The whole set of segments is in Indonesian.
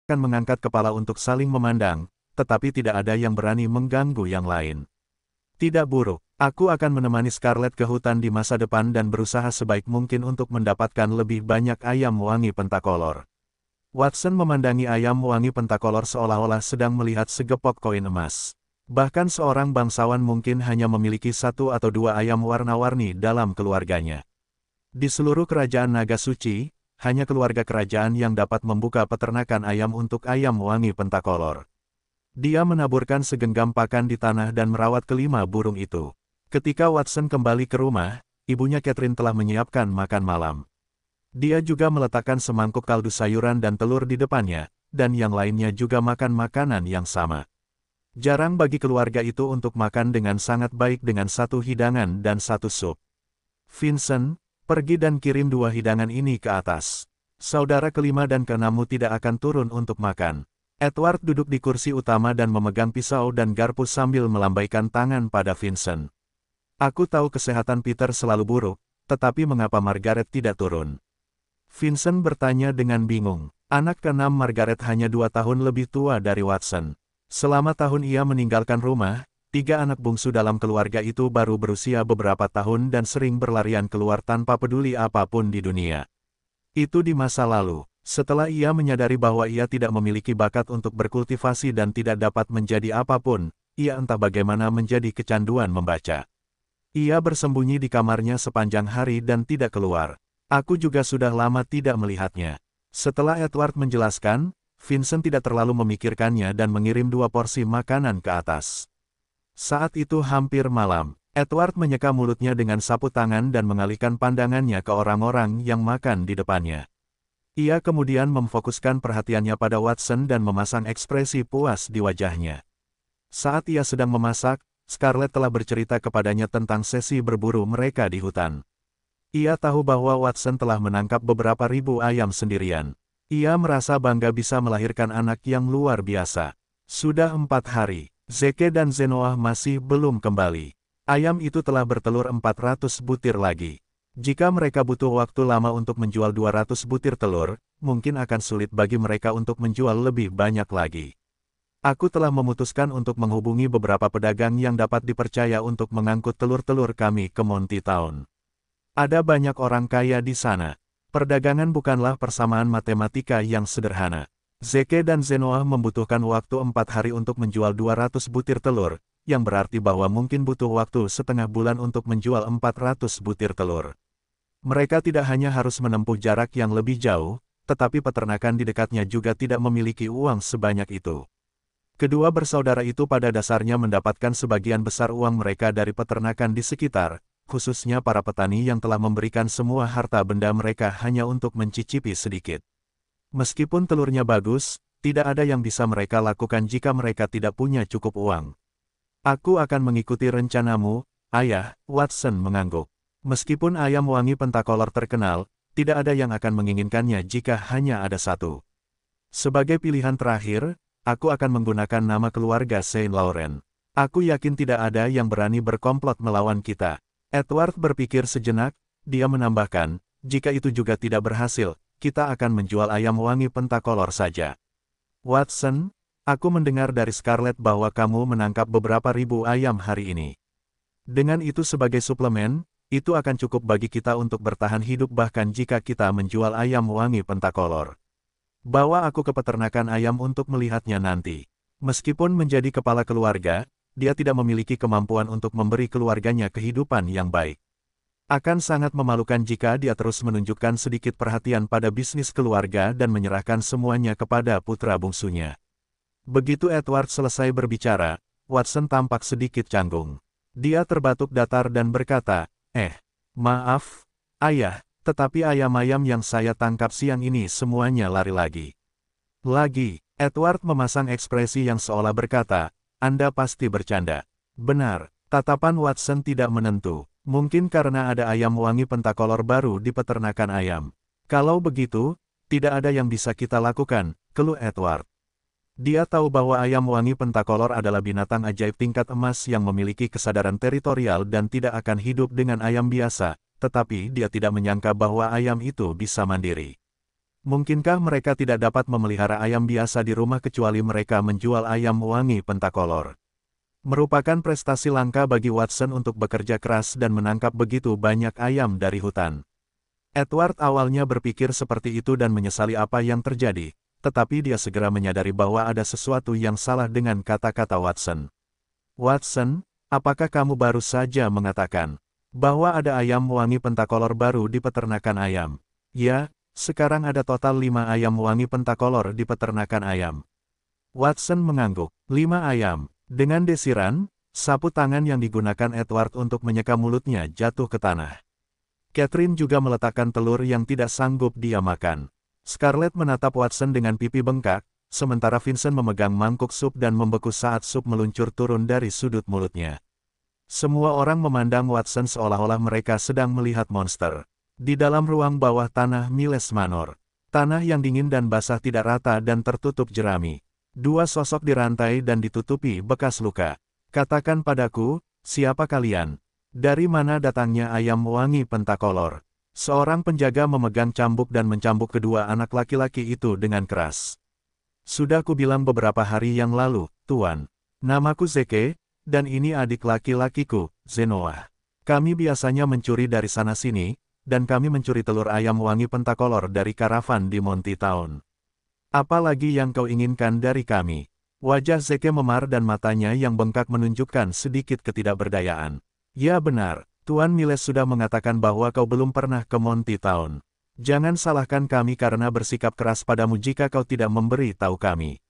akan mengangkat kepala untuk saling memandang, tetapi tidak ada yang berani mengganggu yang lain. Tidak buruk, aku akan menemani Scarlet ke hutan di masa depan dan berusaha sebaik mungkin untuk mendapatkan lebih banyak ayam wangi pentakolor. Watson memandangi ayam wangi pentakolor seolah-olah sedang melihat segepok koin emas. Bahkan seorang bangsawan mungkin hanya memiliki satu atau dua ayam warna-warni dalam keluarganya. Di seluruh kerajaan naga suci, hanya keluarga kerajaan yang dapat membuka peternakan ayam untuk ayam wangi pentakolor. Dia menaburkan segenggam pakan di tanah dan merawat kelima burung itu. Ketika Watson kembali ke rumah, ibunya Catherine telah menyiapkan makan malam. Dia juga meletakkan semangkuk kaldu sayuran dan telur di depannya, dan yang lainnya juga makan makanan yang sama. Jarang bagi keluarga itu untuk makan dengan sangat baik dengan satu hidangan dan satu sup. Vincent, pergi dan kirim dua hidangan ini ke atas. Saudara kelima dan keenammu tidak akan turun untuk makan. Edward duduk di kursi utama dan memegang pisau dan garpu sambil melambaikan tangan pada Vincent. Aku tahu kesehatan Peter selalu buruk, tetapi mengapa Margaret tidak turun? Vincent bertanya dengan bingung. Anak keenam Margaret hanya 2 tahun lebih tua dari Watson. Selama tahun ia meninggalkan rumah, 3 anak bungsu dalam keluarga itu baru berusia beberapa tahun dan sering berlarian keluar tanpa peduli apapun di dunia. Itu di masa lalu. Setelah ia menyadari bahwa ia tidak memiliki bakat untuk berkultivasi dan tidak dapat menjadi apapun, ia entah bagaimana menjadi kecanduan membaca. Ia bersembunyi di kamarnya sepanjang hari dan tidak keluar. Aku juga sudah lama tidak melihatnya. Setelah Edward menjelaskan, Vincent tidak terlalu memikirkannya dan mengirim 2 porsi makanan ke atas. Saat itu hampir malam, Edward menyeka mulutnya dengan sapu tangan dan mengalihkan pandangannya ke orang-orang yang makan di depannya. Ia kemudian memfokuskan perhatiannya pada Watson dan memasang ekspresi puas di wajahnya. Saat ia sedang memasak, Scarlet telah bercerita kepadanya tentang sesi berburu mereka di hutan. Ia tahu bahwa Watson telah menangkap beberapa ribu ayam sendirian. Ia merasa bangga bisa melahirkan anak yang luar biasa. Sudah 4 hari, Zeke dan Zenoah masih belum kembali. Ayam itu telah bertelur 400 butir lagi. Jika mereka butuh waktu lama untuk menjual 200 butir telur, mungkin akan sulit bagi mereka untuk menjual lebih banyak lagi. Aku telah memutuskan untuk menghubungi beberapa pedagang yang dapat dipercaya untuk mengangkut telur-telur kami ke Monty Town. Ada banyak orang kaya di sana. Perdagangan bukanlah persamaan matematika yang sederhana. Zeke dan Zenoah membutuhkan waktu 4 hari untuk menjual 200 butir telur, yang berarti bahwa mungkin butuh waktu setengah bulan untuk menjual 400 butir telur. Mereka tidak hanya harus menempuh jarak yang lebih jauh, tetapi peternakan di dekatnya juga tidak memiliki uang sebanyak itu. Kedua bersaudara itu pada dasarnya mendapatkan sebagian besar uang mereka dari peternakan di sekitar, khususnya para petani yang telah memberikan semua harta benda mereka hanya untuk mencicipi sedikit. Meskipun telurnya bagus, tidak ada yang bisa mereka lakukan jika mereka tidak punya cukup uang. Aku akan mengikuti rencanamu, Ayah, Watson mengangguk. Meskipun ayam wangi pentakolor terkenal, tidak ada yang akan menginginkannya jika hanya ada satu. Sebagai pilihan terakhir, aku akan menggunakan nama keluarga Saint Laurent. Aku yakin tidak ada yang berani berkomplot melawan kita. Edward berpikir sejenak, dia menambahkan, jika itu juga tidak berhasil, kita akan menjual ayam wangi pentakolor saja. Watson, aku mendengar dari Scarlet bahwa kamu menangkap beberapa ribu ayam hari ini. Dengan itu sebagai suplemen, itu akan cukup bagi kita untuk bertahan hidup bahkan jika kita menjual ayam wangi pentakolor. Bawa aku ke peternakan ayam untuk melihatnya nanti. Meskipun menjadi kepala keluarga, dia tidak memiliki kemampuan untuk memberi keluarganya kehidupan yang baik. Akan sangat memalukan jika dia terus menunjukkan sedikit perhatian pada bisnis keluarga dan menyerahkan semuanya kepada putra bungsunya. Begitu Edward selesai berbicara, Watson tampak sedikit canggung. Dia terbatuk datar dan berkata, maaf, Ayah, tetapi ayam-ayam yang saya tangkap siang ini semuanya lari lagi. Lagi, Edward memasang ekspresi yang seolah berkata, Anda pasti bercanda. Benar, tatapan Watson tidak menentu. Mungkin karena ada ayam wangi pentakolor baru di peternakan ayam. Kalau begitu, tidak ada yang bisa kita lakukan, keluh Edward. Dia tahu bahwa ayam wangi pentakolor adalah binatang ajaib tingkat emas yang memiliki kesadaran teritorial dan tidak akan hidup dengan ayam biasa, tetapi dia tidak menyangka bahwa ayam itu bisa mandiri. Mungkinkah mereka tidak dapat memelihara ayam biasa di rumah kecuali mereka menjual ayam wangi pentakolor? Merupakan prestasi langka bagi Watson untuk bekerja keras dan menangkap begitu banyak ayam dari hutan. Edward awalnya berpikir seperti itu dan menyesali apa yang terjadi, tetapi dia segera menyadari bahwa ada sesuatu yang salah dengan kata-kata Watson. Watson, apakah kamu baru saja mengatakan bahwa ada ayam wangi pentakolor baru di peternakan ayam? Ya, sekarang ada total 5 ayam wangi pentakolor di peternakan ayam. Watson mengangguk. 5 ayam. Dengan desiran, sapu tangan yang digunakan Edward untuk menyeka mulutnya jatuh ke tanah. Catherine juga meletakkan telur yang tidak sanggup dia makan. Scarlett menatap Watson dengan pipi bengkak, sementara Vincent memegang mangkuk sup dan membeku saat sup meluncur turun dari sudut mulutnya. Semua orang memandang Watson seolah-olah mereka sedang melihat monster. Di dalam ruang bawah tanah Miles Manor, tanah yang dingin dan basah tidak rata dan tertutup jerami. 2 sosok dirantai dan ditutupi bekas luka. Katakan padaku, siapa kalian? Dari mana datangnya ayam wangi pentakolor? Seorang penjaga memegang cambuk dan mencambuk kedua anak laki-laki itu dengan keras. Sudah kubilang beberapa hari yang lalu, Tuan. Namaku Zeke, dan ini adik laki-lakiku, Zenoa. Kami biasanya mencuri dari sana-sini, dan kami mencuri telur ayam wangi pentakolor dari karavan di Monty Town. Apa lagi yang kau inginkan dari kami? Wajah Zeke memar dan matanya yang bengkak menunjukkan sedikit ketidakberdayaan. Ya benar, Tuan Miles sudah mengatakan bahwa kau belum pernah ke Monty Town. Jangan salahkan kami karena bersikap keras padamu jika kau tidak memberi tahu kami.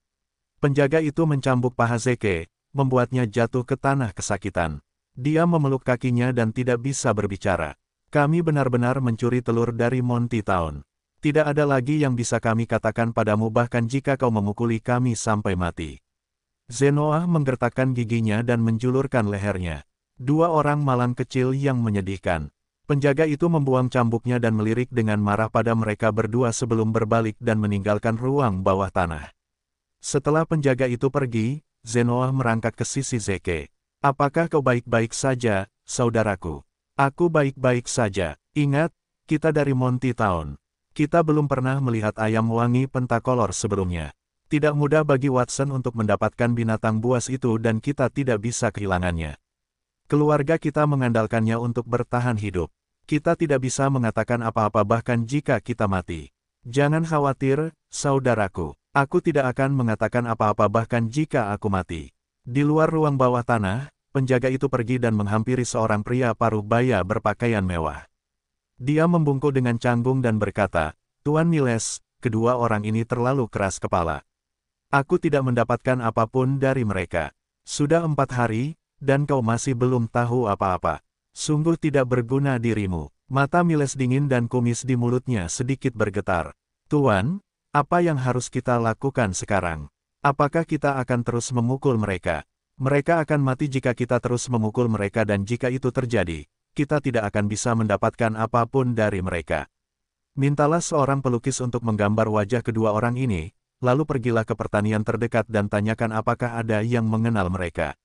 Penjaga itu mencambuk paha Zeke, membuatnya jatuh ke tanah kesakitan. Dia memeluk kakinya dan tidak bisa berbicara. Kami benar-benar mencuri telur dari Monty Town. Tidak ada lagi yang bisa kami katakan padamu bahkan jika kau memukuli kami sampai mati. Zenoa menggertakkan giginya dan menjulurkan lehernya. 2 orang malang kecil yang menyedihkan. Penjaga itu membuang cambuknya dan melirik dengan marah pada mereka berdua sebelum berbalik dan meninggalkan ruang bawah tanah. Setelah penjaga itu pergi, Zenoa merangkak ke sisi Zeke. Apakah kau baik-baik saja, saudaraku? Aku baik-baik saja. Ingat, kita dari Monty Town. Kita belum pernah melihat ayam wangi pentakolor sebelumnya. Tidak mudah bagi Watson untuk mendapatkan binatang buas itu dan kita tidak bisa kehilangannya. Keluarga kita mengandalkannya untuk bertahan hidup. Kita tidak bisa mengatakan apa-apa bahkan jika kita mati. Jangan khawatir, saudaraku. Aku tidak akan mengatakan apa-apa bahkan jika aku mati. Di luar ruang bawah tanah, penjaga itu pergi dan menghampiri seorang pria paruh baya berpakaian mewah. Dia membungkuk dengan canggung dan berkata, Tuan Miles, kedua orang ini terlalu keras kepala. Aku tidak mendapatkan apapun dari mereka. Sudah 4 hari, dan kau masih belum tahu apa-apa. Sungguh tidak berguna dirimu. Mata Miles dingin dan kumis di mulutnya sedikit bergetar. Tuan, apa yang harus kita lakukan sekarang? Apakah kita akan terus memukul mereka? Mereka akan mati jika kita terus memukul mereka dan jika itu terjadi, kita tidak akan bisa mendapatkan apapun dari mereka. Mintalah seorang pelukis untuk menggambar wajah kedua orang ini, lalu pergilah ke pertanian terdekat dan tanyakan apakah ada yang mengenal mereka.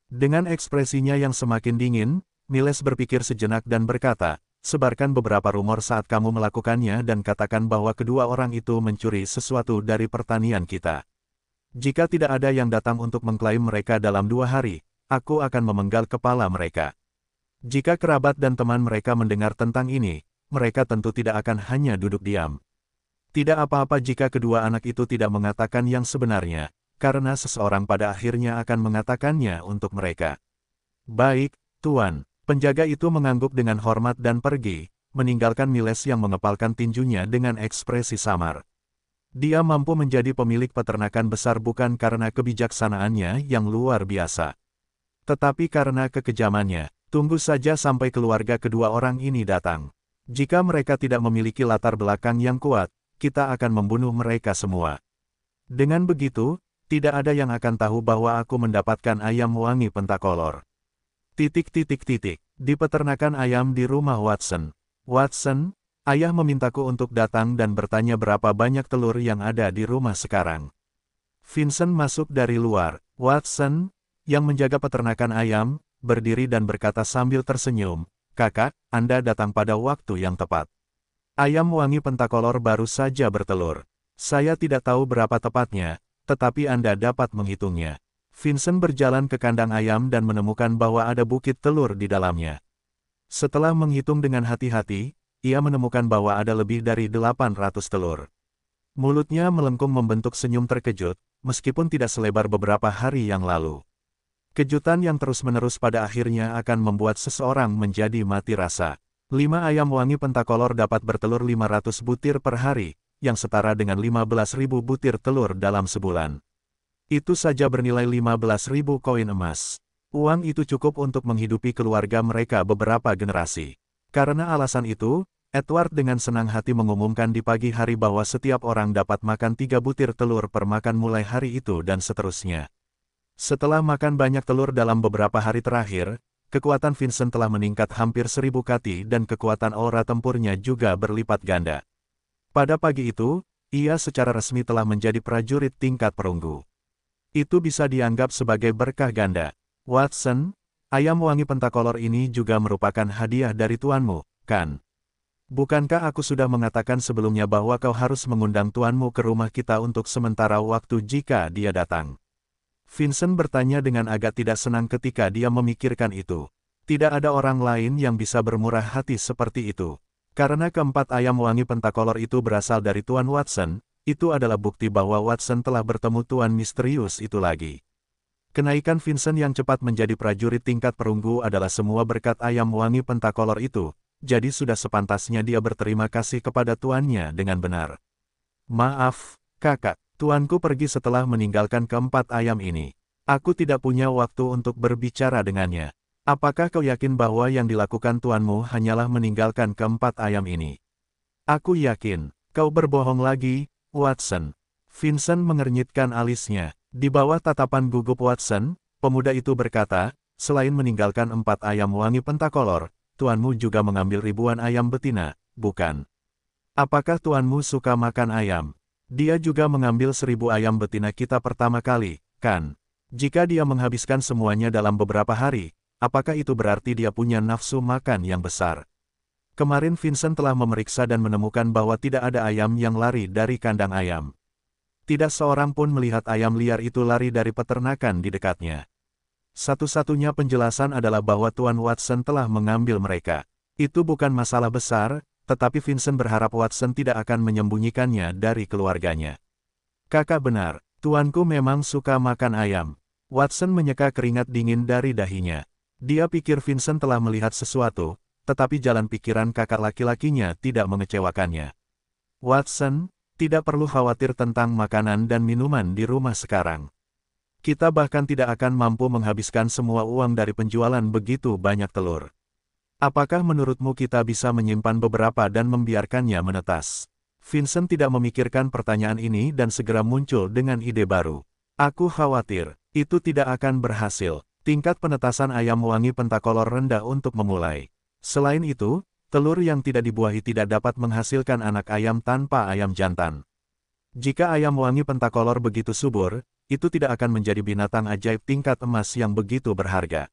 Dengan ekspresinya yang semakin dingin, Miles berpikir sejenak dan berkata, sebarkan beberapa rumor saat kamu melakukannya dan katakan bahwa kedua orang itu mencuri sesuatu dari pertanian kita. Jika tidak ada yang datang untuk mengklaim mereka dalam 2 hari, aku akan memenggal kepala mereka. Jika kerabat dan teman mereka mendengar tentang ini, mereka tentu tidak akan hanya duduk diam. Tidak apa-apa jika kedua anak itu tidak mengatakan yang sebenarnya, karena seseorang pada akhirnya akan mengatakannya untuk mereka. Baik, Tuan. Penjaga itu mengangguk dengan hormat dan pergi, meninggalkan Miles yang mengepalkan tinjunya dengan ekspresi samar. Dia mampu menjadi pemilik peternakan besar bukan karena kebijaksanaannya yang luar biasa, tetapi karena kekejamannya. Tunggu saja sampai keluarga kedua orang ini datang. Jika mereka tidak memiliki latar belakang yang kuat, kita akan membunuh mereka semua. Dengan begitu, tidak ada yang akan tahu bahwa aku mendapatkan ayam wangi pentakolor. Di peternakan ayam di rumah Watson. Watson, ayah memintaku untuk datang dan bertanya berapa banyak telur yang ada di rumah sekarang. Vincent masuk dari luar. Watson, yang menjaga peternakan ayam, berdiri dan berkata sambil tersenyum, Kakak, Anda datang pada waktu yang tepat. Ayam wangi pentakolor baru saja bertelur. Saya tidak tahu berapa tepatnya, tetapi Anda dapat menghitungnya. Vincent berjalan ke kandang ayam dan menemukan bahwa ada bukit telur di dalamnya. Setelah menghitung dengan hati-hati, ia menemukan bahwa ada lebih dari 800 telur. Mulutnya melengkung membentuk senyum terkejut, meskipun tidak selebar beberapa hari yang lalu. Kejutan yang terus-menerus pada akhirnya akan membuat seseorang menjadi mati rasa. 5 ayam wangi pentakolor dapat bertelur 500 butir per hari, yang setara dengan 15.000 butir telur dalam sebulan. Itu saja bernilai 15.000 koin emas. Uang itu cukup untuk menghidupi keluarga mereka beberapa generasi. Karena alasan itu, Edward dengan senang hati mengumumkan di pagi hari bahwa setiap orang dapat makan 3 butir telur per makan mulai hari itu dan seterusnya. Setelah makan banyak telur dalam beberapa hari terakhir, kekuatan Vincent telah meningkat hampir 1000 kati dan kekuatan aura tempurnya juga berlipat ganda. Pada pagi itu, ia secara resmi telah menjadi prajurit tingkat perunggu. Itu bisa dianggap sebagai berkah ganda. Watson, ayam wangi pentakolor ini juga merupakan hadiah dari tuanmu, kan? Bukankah aku sudah mengatakan sebelumnya bahwa kau harus mengundang tuanmu ke rumah kita untuk sementara waktu jika dia datang? Vincent bertanya dengan agak tidak senang ketika dia memikirkan itu. Tidak ada orang lain yang bisa bermurah hati seperti itu. Karena keempat ayam wangi pentakolor itu berasal dari Tuan Watson, itu adalah bukti bahwa Watson telah bertemu Tuan misterius itu lagi. Kenaikan Vincent yang cepat menjadi prajurit tingkat perunggu adalah semua berkat ayam wangi pentakolor itu, jadi sudah sepantasnya dia berterima kasih kepada tuannya dengan benar. Maaf, kakak. Tuanku pergi setelah meninggalkan keempat ayam ini. Aku tidak punya waktu untuk berbicara dengannya. Apakah kau yakin bahwa yang dilakukan tuanmu hanyalah meninggalkan keempat ayam ini? Aku yakin. Kau berbohong lagi, Watson. Vincent mengernyitkan alisnya. Di bawah tatapan gugup Watson, pemuda itu berkata, selain meninggalkan 4 ayam wangi pentakolor, tuanmu juga mengambil ribuan ayam betina, bukan? Apakah tuanmu suka makan ayam? Dia juga mengambil 1000 ayam betina kita pertama kali, kan? Jika dia menghabiskan semuanya dalam beberapa hari, apakah itu berarti dia punya nafsu makan yang besar? Kemarin Vincent telah memeriksa dan menemukan bahwa tidak ada ayam yang lari dari kandang ayam. Tidak seorang pun melihat ayam liar itu lari dari peternakan di dekatnya. Satu-satunya penjelasan adalah bahwa Tuan Watson telah mengambil mereka. Itu bukan masalah besar, tetapi Vincent berharap Watson tidak akan menyembunyikannya dari keluarganya. Kakak benar, tuanku memang suka makan ayam. Watson menyeka keringat dingin dari dahinya. Dia pikir Vincent telah melihat sesuatu, tetapi jalan pikiran kakak laki-lakinya tidak mengecewakannya. Watson, tidak perlu khawatir tentang makanan dan minuman di rumah sekarang. Kita bahkan tidak akan mampu menghabiskan semua uang dari penjualan begitu banyak telur. Apakah menurutmu kita bisa menyimpan beberapa dan membiarkannya menetas? Vincent tidak memikirkan pertanyaan ini dan segera muncul dengan ide baru. Aku khawatir, itu tidak akan berhasil. Tingkat penetasan ayam wangi pentakolor rendah untuk memulai. Selain itu, telur yang tidak dibuahi tidak dapat menghasilkan anak ayam tanpa ayam jantan. Jika ayam wangi pentakolor begitu subur, itu tidak akan menjadi binatang ajaib tingkat emas yang begitu berharga.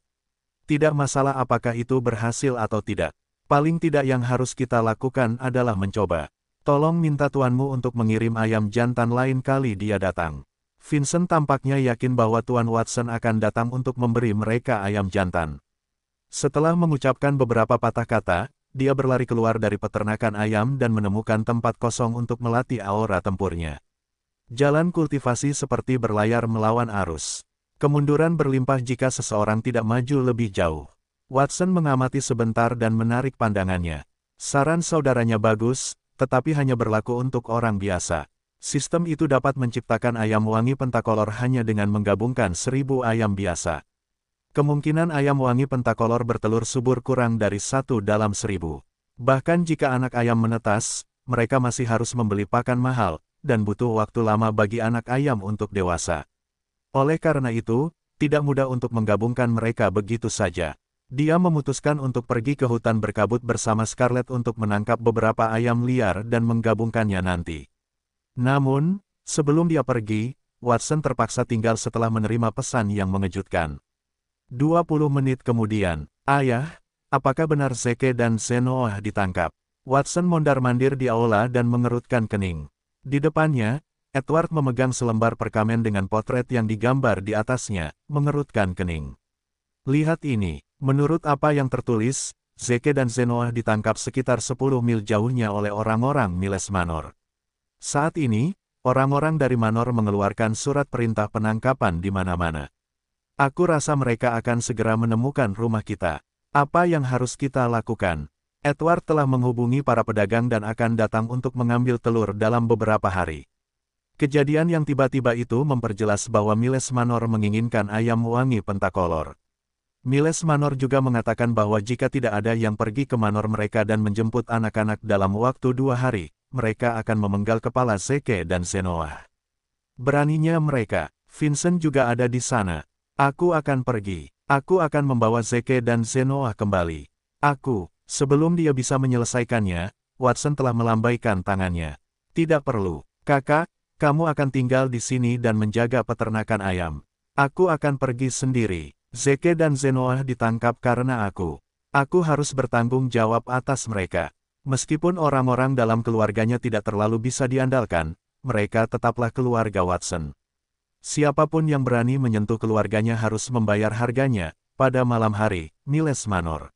Tidak masalah apakah itu berhasil atau tidak. Paling tidak yang harus kita lakukan adalah mencoba. Tolong minta tuanmu untuk mengirim ayam jantan lain kali dia datang. Vincent tampaknya yakin bahwa Tuan Watson akan datang untuk memberi mereka ayam jantan. Setelah mengucapkan beberapa patah kata, dia berlari keluar dari peternakan ayam dan menemukan tempat kosong untuk melatih aura tempurnya. Jalan kultivasi seperti berlayar melawan arus. Kemunduran berlimpah jika seseorang tidak maju lebih jauh. Watson mengamati sebentar dan menarik pandangannya. Saran saudaranya bagus, tetapi hanya berlaku untuk orang biasa. Sistem itu dapat menciptakan ayam wangi pentakolor hanya dengan menggabungkan 1000 ayam biasa. Kemungkinan ayam wangi pentakolor bertelur subur kurang dari 1 dalam 1000. Bahkan jika anak ayam menetas, mereka masih harus membeli pakan mahal, dan butuh waktu lama bagi anak ayam untuk dewasa. Oleh karena itu, tidak mudah untuk menggabungkan mereka begitu saja. Dia memutuskan untuk pergi ke hutan berkabut bersama Scarlett untuk menangkap beberapa ayam liar dan menggabungkannya nanti. Namun, sebelum dia pergi, Watson terpaksa tinggal setelah menerima pesan yang mengejutkan. 20 menit kemudian, Ayah, apakah benar Zeke dan Zenoah ditangkap? Watson mondar-mandir di aula dan mengerutkan kening. Di depannya, Edward memegang selembar perkamen dengan potret yang digambar di atasnya, mengerutkan kening. Lihat ini, menurut apa yang tertulis, Zeke dan Zenoah ditangkap sekitar 10 mil jauhnya oleh orang-orang Miles Manor. Saat ini, orang-orang dari Manor mengeluarkan surat perintah penangkapan di mana-mana. Aku rasa mereka akan segera menemukan rumah kita. Apa yang harus kita lakukan? Edward telah menghubungi para pedagang dan akan datang untuk mengambil telur dalam beberapa hari. Kejadian yang tiba-tiba itu memperjelas bahwa Miles Manor menginginkan ayam wangi pentakolor. Miles Manor juga mengatakan bahwa jika tidak ada yang pergi ke Manor mereka dan menjemput anak-anak dalam waktu 2 hari, mereka akan memenggal kepala Zeke dan Zenoah. Beraninya mereka, Vincent juga ada di sana. Aku akan pergi. Aku akan membawa Zeke dan Zenoah kembali. Sebelum dia bisa menyelesaikannya, Watson telah melambaikan tangannya. Tidak perlu, kakak, kamu akan tinggal di sini dan menjaga peternakan ayam. Aku akan pergi sendiri. Zeke dan Zenoah ditangkap karena aku. Aku harus bertanggung jawab atas mereka. Meskipun orang-orang dalam keluarganya tidak terlalu bisa diandalkan, mereka tetaplah keluarga Watson. Siapapun yang berani menyentuh keluarganya harus membayar harganya. Pada malam hari, Miles Manor.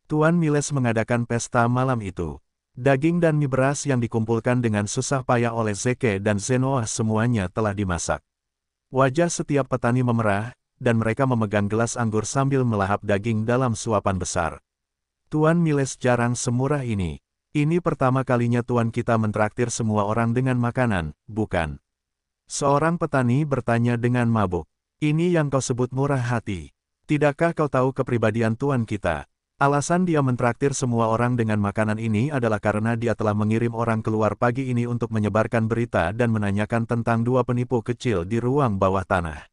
Tuan Miles mengadakan pesta malam itu. Daging dan mie beras yang dikumpulkan dengan susah payah oleh Zeke dan Zenoah semuanya telah dimasak. Wajah setiap petani memerah, dan mereka memegang gelas anggur sambil melahap daging dalam suapan besar. Tuan Miles jarang semurah ini. Ini pertama kalinya tuan kita mentraktir semua orang dengan makanan, bukan? Seorang petani bertanya dengan mabuk. Ini yang kau sebut murah hati. Tidakkah kau tahu kepribadian tuan kita? Alasan dia mentraktir semua orang dengan makanan ini adalah karena dia telah mengirim orang keluar pagi ini untuk menyebarkan berita dan menanyakan tentang 2 penipu kecil di ruang bawah tanah.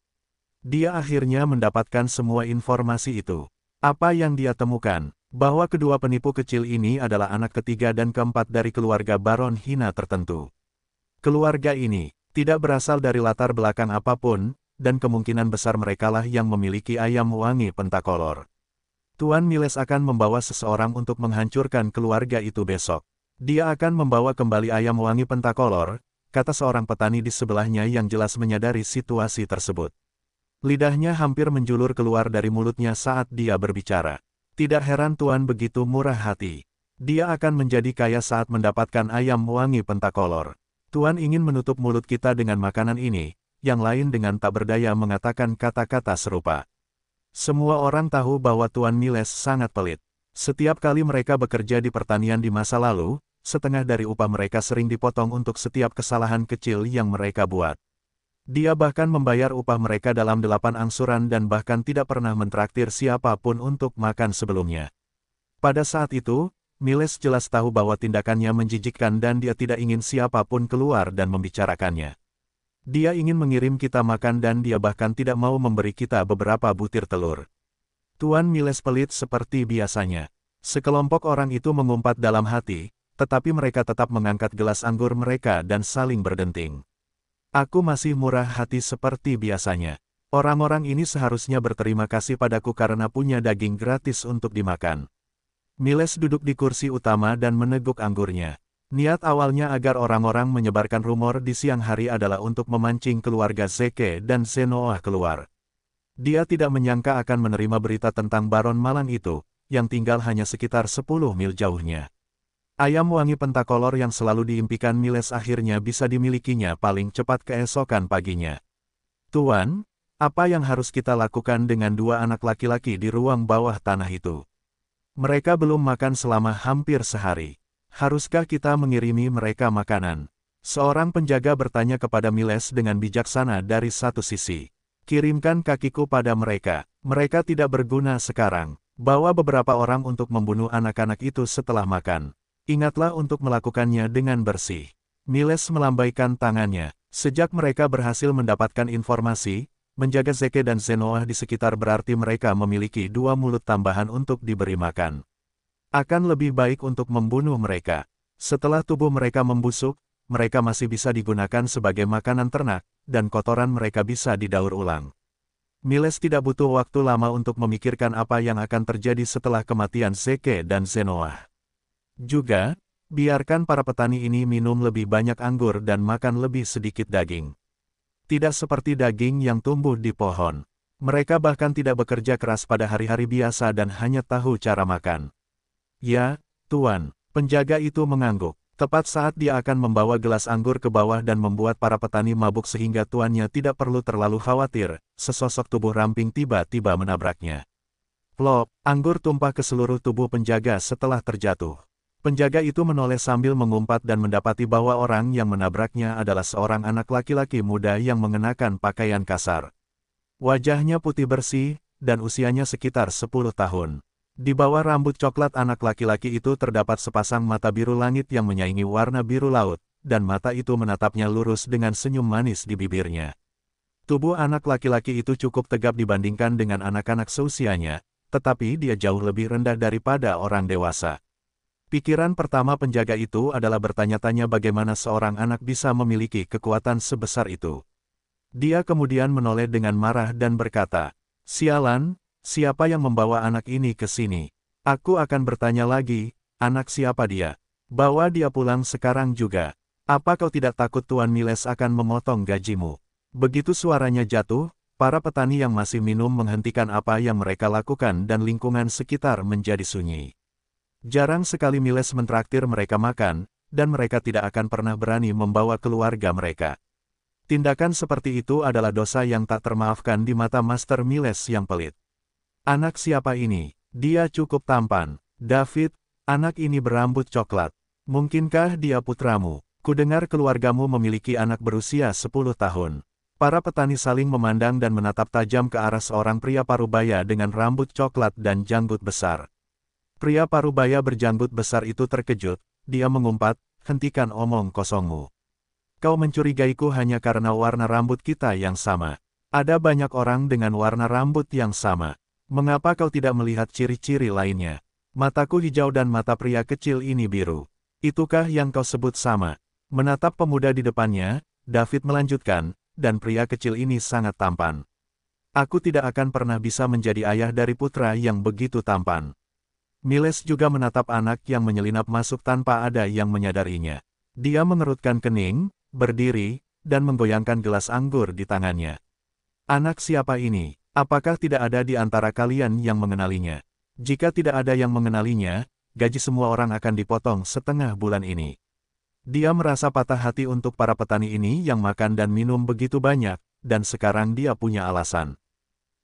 Dia akhirnya mendapatkan semua informasi itu. Apa yang dia temukan? Bahwa kedua penipu kecil ini adalah anak ketiga dan keempat dari keluarga Baron hina tertentu. Keluarga ini tidak berasal dari latar belakang apapun, dan kemungkinan besar merekalah yang memiliki ayam wangi pentakolor. Tuan Miles akan membawa seseorang untuk menghancurkan keluarga itu besok. Dia akan membawa kembali ayam wangi pentakolor, kata seorang petani di sebelahnya yang jelas menyadari situasi tersebut. Lidahnya hampir menjulur keluar dari mulutnya saat dia berbicara. Tidak heran Tuan begitu murah hati. Dia akan menjadi kaya saat mendapatkan ayam wangi pentakolor. Tuan ingin menutup mulut kita dengan makanan ini, yang lain dengan tak berdaya mengatakan kata-kata serupa. Semua orang tahu bahwa Tuan Miles sangat pelit. Setiap kali mereka bekerja di pertanian di masa lalu, setengah dari upah mereka sering dipotong untuk setiap kesalahan kecil yang mereka buat. Dia bahkan membayar upah mereka dalam 8 angsuran dan bahkan tidak pernah mentraktir siapapun untuk makan sebelumnya. Pada saat itu, Miles jelas tahu bahwa tindakannya menjijikkan dan dia tidak ingin siapapun keluar dan membicarakannya. Dia ingin mengirim kita makan dan dia bahkan tidak mau memberi kita beberapa butir telur. Tuan Miles pelit seperti biasanya. Sekelompok orang itu mengumpat dalam hati, tetapi mereka tetap mengangkat gelas anggur mereka dan saling berdenting. Aku masih murah hati seperti biasanya. Orang-orang ini seharusnya berterima kasih padaku karena punya daging gratis untuk dimakan. Miles duduk di kursi utama dan meneguk anggurnya. Niat awalnya agar orang-orang menyebarkan rumor di siang hari adalah untuk memancing keluarga Zeke dan Zenoah keluar. Dia tidak menyangka akan menerima berita tentang Baron Malang itu, yang tinggal hanya sekitar 10 mil jauhnya. Ayam wangi pentakolor yang selalu diimpikan Miles akhirnya bisa dimilikinya paling cepat keesokan paginya. Tuan, apa yang harus kita lakukan dengan 2 anak laki-laki di ruang bawah tanah itu? Mereka belum makan selama hampir sehari. Haruskah kita mengirimi mereka makanan? Seorang penjaga bertanya kepada Miles dengan bijaksana dari satu sisi. Kirimkan kakiku pada mereka. Mereka tidak berguna sekarang. Bawa beberapa orang untuk membunuh anak-anak itu setelah makan. Ingatlah untuk melakukannya dengan bersih. Miles melambaikan tangannya. Sejak mereka berhasil mendapatkan informasi, menjaga Zeke dan Zenoah di sekitar berarti mereka memiliki 2 mulut tambahan untuk diberi makan. Akan lebih baik untuk membunuh mereka. Setelah tubuh mereka membusuk, mereka masih bisa digunakan sebagai makanan ternak, dan kotoran mereka bisa didaur ulang. Miles tidak butuh waktu lama untuk memikirkan apa yang akan terjadi setelah kematian Zeke dan Zenoah. Juga, Biarkan para petani ini minum lebih banyak anggur dan makan lebih sedikit daging. Tidak seperti daging yang tumbuh di pohon. Mereka bahkan tidak bekerja keras pada hari-hari biasa dan hanya tahu cara makan. Ya, Tuan, penjaga itu mengangguk. Tepat saat dia akan membawa gelas anggur ke bawah dan membuat para petani mabuk sehingga tuannya tidak perlu terlalu khawatir, sesosok tubuh ramping tiba-tiba menabraknya. Plop, anggur tumpah ke seluruh tubuh penjaga setelah terjatuh. Penjaga itu menoleh sambil mengumpat dan mendapati bahwa orang yang menabraknya adalah seorang anak laki-laki muda yang mengenakan pakaian kasar. Wajahnya putih bersih, dan usianya sekitar 10 tahun. Di bawah rambut coklat anak laki-laki itu terdapat sepasang mata biru langit yang menyaingi warna biru laut, dan mata itu menatapnya lurus dengan senyum manis di bibirnya. Tubuh anak laki-laki itu cukup tegap dibandingkan dengan anak-anak seusianya, tetapi dia jauh lebih rendah daripada orang dewasa. Pikiran pertama penjaga itu adalah bertanya-tanya bagaimana seorang anak bisa memiliki kekuatan sebesar itu. Dia kemudian menoleh dengan marah dan berkata, "Sialan, siapa yang membawa anak ini ke sini? Aku akan bertanya lagi, anak siapa dia? Bawa dia pulang sekarang juga. Apa kau tidak takut Tuan Miles akan memotong gajimu?" Begitu suaranya jatuh, para petani yang masih minum menghentikan apa yang mereka lakukan dan lingkungan sekitar menjadi sunyi. Jarang sekali Miles mentraktir mereka makan, dan mereka tidak akan pernah berani membawa keluarga mereka. Tindakan seperti itu adalah dosa yang tak termaafkan di mata Master Miles yang pelit. Anak siapa ini? Dia cukup tampan. David, anak ini berambut coklat. Mungkinkah dia putramu? Kudengar keluargamu memiliki anak berusia 10 tahun. Para petani saling memandang dan menatap tajam ke arah seorang pria parubaya dengan rambut coklat dan janggut besar. Pria parubaya berjanggut besar itu terkejut, dia mengumpat, "Hentikan omong kosongmu. Kau mencurigaiku hanya karena warna rambut kita yang sama. Ada banyak orang dengan warna rambut yang sama. Mengapa kau tidak melihat ciri-ciri lainnya? Mataku hijau dan mata pria kecil ini biru. Itukah yang kau sebut sama?" Menatap pemuda di depannya, David melanjutkan, "Dan pria kecil ini sangat tampan. Aku tidak akan pernah bisa menjadi ayah dari putra yang begitu tampan." Miles juga menatap anak yang menyelinap masuk tanpa ada yang menyadarinya. Dia mengerutkan kening, berdiri, dan menggoyangkan gelas anggur di tangannya. "Anak siapa ini? Apakah tidak ada di antara kalian yang mengenalinya? Jika tidak ada yang mengenalinya, gaji semua orang akan dipotong setengah bulan ini." Dia merasa patah hati untuk para petani ini yang makan dan minum begitu banyak, dan sekarang dia punya alasan.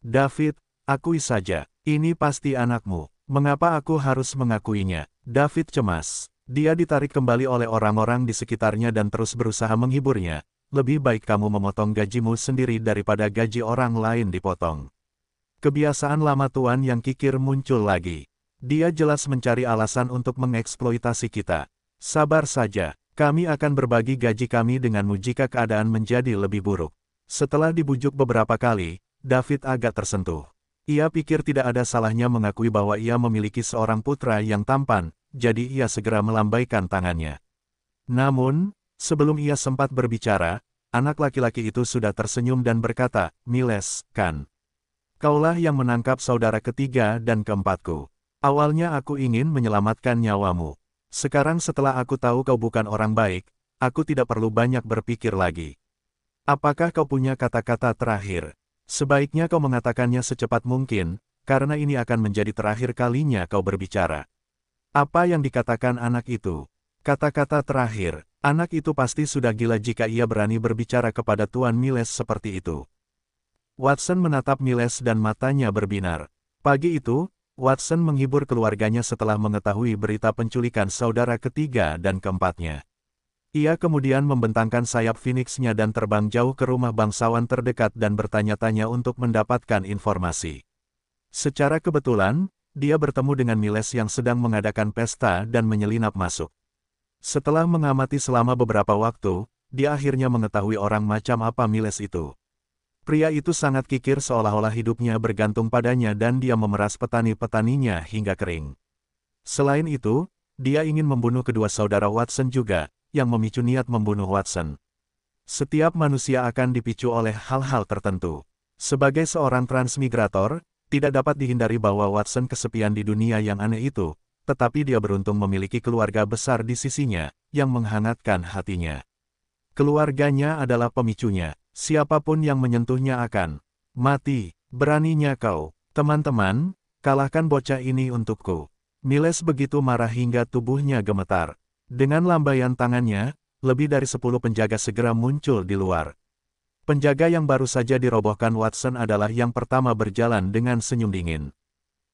"David, akui saja, ini pasti anakmu. Mengapa aku harus mengakuinya?" David cemas. Dia ditarik kembali oleh orang-orang di sekitarnya dan terus berusaha menghiburnya. "Lebih baik kamu memotong gajimu sendiri daripada gaji orang lain dipotong." Kebiasaan lama tuan yang kikir muncul lagi. Dia jelas mencari alasan untuk mengeksploitasi kita. "Sabar saja, kami akan berbagi gaji kami denganmu jika keadaan menjadi lebih buruk." Setelah dibujuk beberapa kali, David agak tersentuh. Ia pikir tidak ada salahnya mengakui bahwa ia memiliki seorang putra yang tampan, jadi ia segera melambaikan tangannya. Namun, sebelum ia sempat berbicara, anak laki-laki itu sudah tersenyum dan berkata, "Miles, kan? Kaulah yang menangkap saudara ketiga dan keempatku. Awalnya aku ingin menyelamatkan nyawamu. Sekarang setelah aku tahu kau bukan orang baik, aku tidak perlu banyak berpikir lagi. Apakah kau punya kata-kata terakhir? Sebaiknya kau mengatakannya secepat mungkin, karena ini akan menjadi terakhir kalinya kau berbicara." Apa yang dikatakan anak itu? Kata-kata terakhir. Anak itu pasti sudah gila jika ia berani berbicara kepada Tuan Miles seperti itu. Watson menatap Miles dan matanya berbinar. Pagi itu, Watson menghibur keluarganya setelah mengetahui berita penculikan saudara ketiga dan keempatnya. Ia kemudian membentangkan sayap Phoenix-nya dan terbang jauh ke rumah bangsawan terdekat dan bertanya-tanya untuk mendapatkan informasi. Secara kebetulan, dia bertemu dengan Miles yang sedang mengadakan pesta dan menyelinap masuk. Setelah mengamati selama beberapa waktu, dia akhirnya mengetahui orang macam apa Miles itu. Pria itu sangat kikir seolah-olah hidupnya bergantung padanya dan dia memeras petani-petaninya hingga kering. Selain itu, dia ingin membunuh kedua saudara Watson juga, yang memicu niat membunuh Watson. Setiap manusia akan dipicu oleh hal-hal tertentu. Sebagai seorang transmigrator, tidak dapat dihindari bahwa Watson kesepian di dunia yang aneh itu, tetapi dia beruntung memiliki keluarga besar di sisinya, yang menghangatkan hatinya. Keluarganya adalah pemicunya, siapapun yang menyentuhnya akan mati. Beraninya kau, teman-teman, kalahkan bocah ini untukku. Miles begitu marah hingga tubuhnya gemetar. Dengan lambaian tangannya, lebih dari 10 penjaga segera muncul di luar. Penjaga yang baru saja dirobohkan Watson adalah yang pertama berjalan dengan senyum dingin.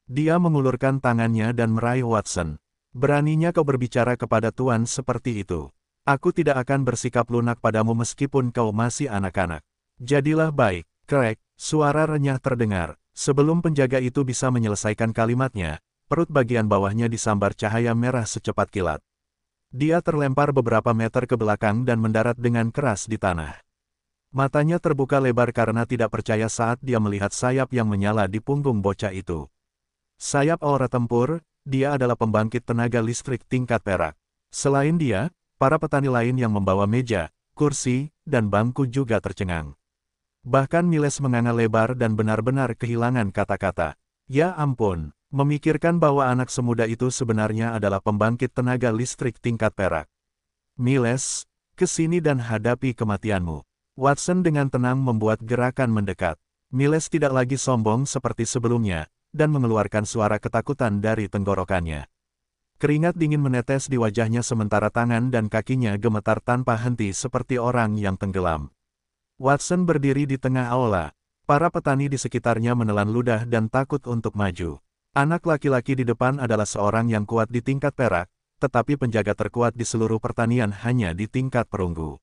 Dia mengulurkan tangannya dan meraih Watson. Beraninya kau berbicara kepada Tuan seperti itu. Aku tidak akan bersikap lunak padamu meskipun kau masih anak-anak. Jadilah baik, Craig, suara renyah terdengar. Sebelum penjaga itu bisa menyelesaikan kalimatnya, perut bagian bawahnya disambar cahaya merah secepat kilat. Dia terlempar beberapa meter ke belakang dan mendarat dengan keras di tanah. Matanya terbuka lebar karena tidak percaya saat dia melihat sayap yang menyala di punggung bocah itu. Sayap aura tempur, dia adalah pembangkit tenaga listrik tingkat perak. Selain dia, para petani lain yang membawa meja, kursi, dan bangku juga tercengang. Bahkan Miles menganga lebar dan benar-benar kehilangan kata-kata. Ya ampun, memikirkan bahwa anak semuda itu sebenarnya adalah pembangkit tenaga listrik tingkat perak. Miles, kesini dan hadapi kematianmu. Watson dengan tenang membuat gerakan mendekat. Miles tidak lagi sombong seperti sebelumnya, dan mengeluarkan suara ketakutan dari tenggorokannya. Keringat dingin menetes di wajahnya sementara tangan dan kakinya gemetar tanpa henti seperti orang yang tenggelam. Watson berdiri di tengah aula. Para petani di sekitarnya menelan ludah dan takut untuk maju. Anak laki-laki di depan adalah seorang yang kuat di tingkat perak, tetapi penjaga terkuat di seluruh pertanian hanya di tingkat perunggu.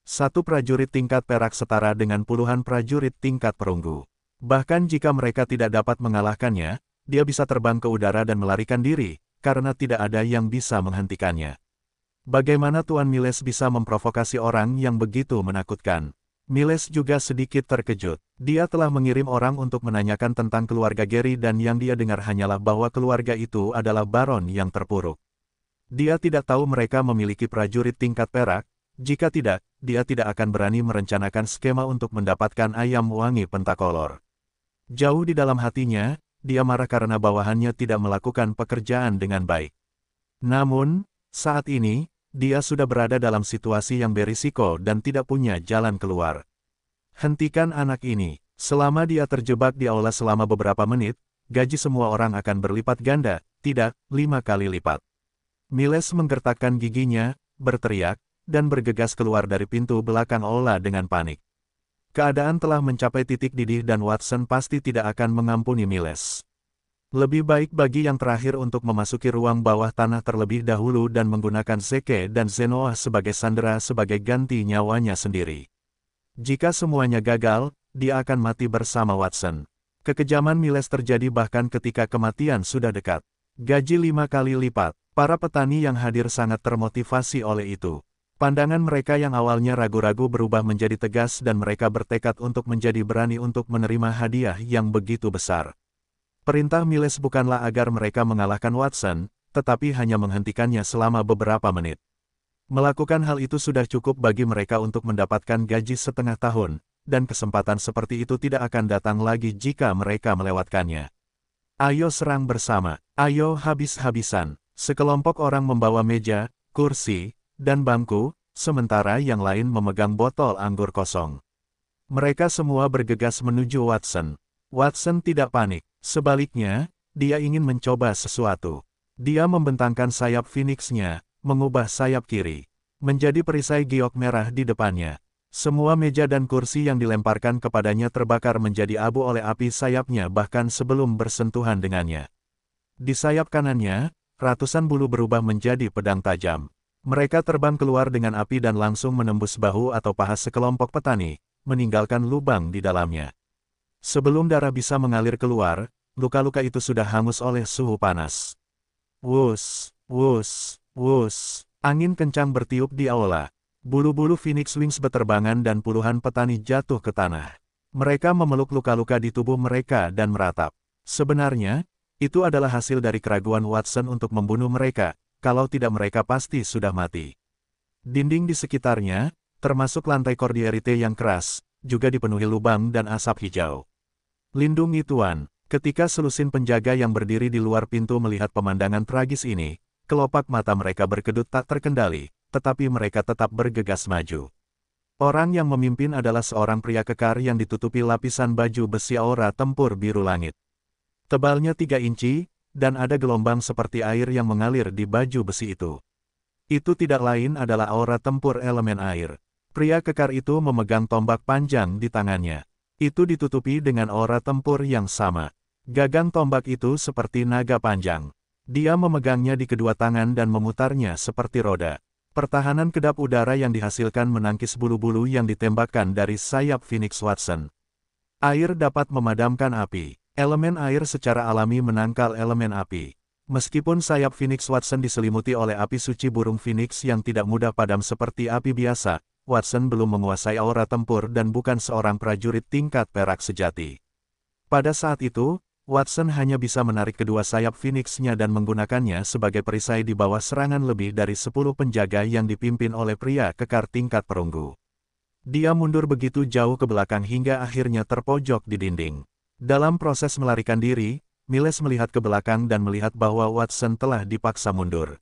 Satu prajurit tingkat perak setara dengan puluhan prajurit tingkat perunggu. Bahkan jika mereka tidak dapat mengalahkannya, dia bisa terbang ke udara dan melarikan diri, karena tidak ada yang bisa menghentikannya. Bagaimana Tuan Miles bisa memprovokasi orang yang begitu menakutkan? Miles juga sedikit terkejut. Dia telah mengirim orang untuk menanyakan tentang keluarga Gary dan yang dia dengar hanyalah bahwa keluarga itu adalah baron yang terpuruk. Dia tidak tahu mereka memiliki prajurit tingkat perak. Jika tidak, dia tidak akan berani merencanakan skema untuk mendapatkan ayam wangi pentakolor. Jauh di dalam hatinya, dia marah karena bawahannya tidak melakukan pekerjaan dengan baik. Namun, saat ini, dia sudah berada dalam situasi yang berisiko dan tidak punya jalan keluar. Hentikan anak ini. Selama dia terjebak di aula selama beberapa menit, gaji semua orang akan berlipat ganda, tidak 5 kali lipat. Miles menggertakkan giginya, berteriak, dan bergegas keluar dari pintu belakang aula dengan panik. Keadaan telah mencapai titik didih dan Watson pasti tidak akan mengampuni Miles. Lebih baik bagi yang terakhir untuk memasuki ruang bawah tanah terlebih dahulu dan menggunakan Zeke dan Zenoa sebagai sandera sebagai ganti nyawanya sendiri. Jika semuanya gagal, dia akan mati bersama Watson. Kekejaman Miles terjadi bahkan ketika kematian sudah dekat. Gaji 5 kali lipat. Para petani yang hadir sangat termotivasi oleh itu. Pandangan mereka yang awalnya ragu-ragu berubah menjadi tegas dan mereka bertekad untuk menjadi berani untuk menerima hadiah yang begitu besar. Perintah Miles bukanlah agar mereka mengalahkan Watson, tetapi hanya menghentikannya selama beberapa menit. Melakukan hal itu sudah cukup bagi mereka untuk mendapatkan gaji setengah tahun, dan kesempatan seperti itu tidak akan datang lagi jika mereka melewatkannya. Ayo serang bersama, ayo habis-habisan. Sekelompok orang membawa meja, kursi, dan bangku, sementara yang lain memegang botol anggur kosong. Mereka semua bergegas menuju Watson. Watson tidak panik, sebaliknya, dia ingin mencoba sesuatu. Dia membentangkan sayap Phoenix-nya, mengubah sayap kiri, menjadi perisai giok merah di depannya. Semua meja dan kursi yang dilemparkan kepadanya terbakar menjadi abu oleh api sayapnya bahkan sebelum bersentuhan dengannya. Di sayap kanannya, ratusan bulu berubah menjadi pedang tajam. Mereka terbang keluar dengan api dan langsung menembus bahu atau paha sekelompok petani, meninggalkan lubang di dalamnya. Sebelum darah bisa mengalir keluar, luka-luka itu sudah hangus oleh suhu panas. Wus, wus, wus. Angin kencang bertiup di aula. Bulu-bulu Phoenix Wings beterbangan dan puluhan petani jatuh ke tanah. Mereka memeluk luka-luka di tubuh mereka dan meratap. Sebenarnya, itu adalah hasil dari keraguan Watson untuk membunuh mereka. Kalau tidak mereka pasti sudah mati. Dinding di sekitarnya, termasuk lantai Cordierite yang keras, juga dipenuhi lubang dan asap hijau. Lindungi Tuan, Ketika selusin penjaga yang berdiri di luar pintu melihat pemandangan tragis ini, kelopak mata mereka berkedut tak terkendali, tetapi mereka tetap bergegas maju. Orang yang memimpin adalah seorang pria kekar yang ditutupi lapisan baju besi aura tempur biru langit. Tebalnya 3 inci, dan ada gelombang seperti air yang mengalir di baju besi itu. Itu tidak lain adalah aura tempur elemen air. Pria kekar itu memegang tombak panjang di tangannya. Itu ditutupi dengan aura tempur yang sama. Gagang tombak itu seperti naga panjang. Dia memegangnya di kedua tangan dan memutarnya seperti roda. Pertahanan kedap udara yang dihasilkan menangkis bulu-bulu yang ditembakkan dari sayap Phoenix Watson. Air dapat memadamkan api. Elemen air secara alami menangkal elemen api. Meskipun sayap Phoenix Watson diselimuti oleh api suci burung Phoenix yang tidak mudah padam seperti api biasa, Watson belum menguasai aura tempur dan bukan seorang prajurit tingkat perak sejati. Pada saat itu, Watson hanya bisa menarik kedua sayap Phoenix-nya dan menggunakannya sebagai perisai di bawah serangan lebih dari 10 penjaga yang dipimpin oleh pria kekar tingkat perunggu. Dia mundur begitu jauh ke belakang hingga akhirnya terpojok di dinding. Dalam proses melarikan diri, Miles melihat ke belakang dan melihat bahwa Watson telah dipaksa mundur.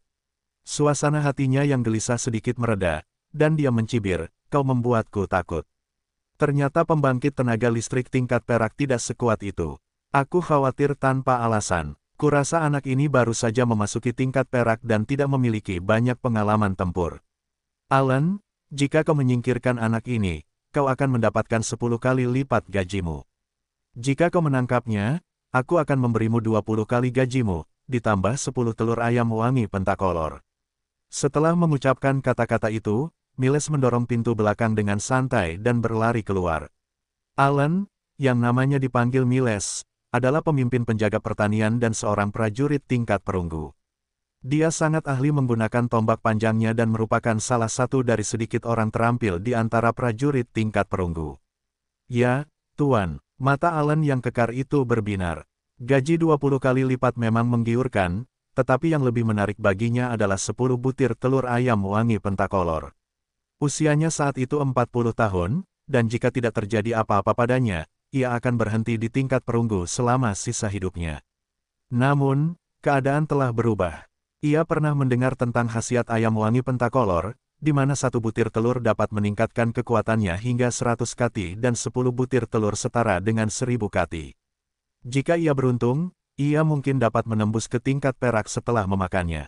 Suasana hatinya yang gelisah sedikit mereda, dan dia mencibir, "Kau membuatku takut." Ternyata pembangkit tenaga listrik tingkat perak tidak sekuat itu. Aku khawatir tanpa alasan. Kurasa anak ini baru saja memasuki tingkat perak dan tidak memiliki banyak pengalaman tempur. Alan, jika kau menyingkirkan anak ini, kau akan mendapatkan 10 kali lipat gajimu. Jika kau menangkapnya, aku akan memberimu 20 kali gajimu, ditambah 10 telur ayam wangi pentakolor. Setelah mengucapkan kata-kata itu, Miles mendorong pintu belakang dengan santai dan berlari keluar. Alan, yang namanya dipanggil Miles, adalah pemimpin penjaga pertanian dan seorang prajurit tingkat perunggu. Dia sangat ahli menggunakan tombak panjangnya dan merupakan salah satu dari sedikit orang terampil di antara prajurit tingkat perunggu. Ya, Tuan, mata Alan yang kekar itu berbinar. Gaji 20 kali lipat memang menggiurkan, tetapi yang lebih menarik baginya adalah 10 butir telur ayam wangi pentakolor. Usianya saat itu 40 tahun, dan jika tidak terjadi apa-apa padanya, ia akan berhenti di tingkat perunggu selama sisa hidupnya. Namun, keadaan telah berubah. Ia pernah mendengar tentang khasiat ayam wangi pentakolor, di mana 1 butir telur dapat meningkatkan kekuatannya hingga 100 kati dan 10 butir telur setara dengan 1000 kati. Jika ia beruntung, ia mungkin dapat menembus ke tingkat perak setelah memakannya.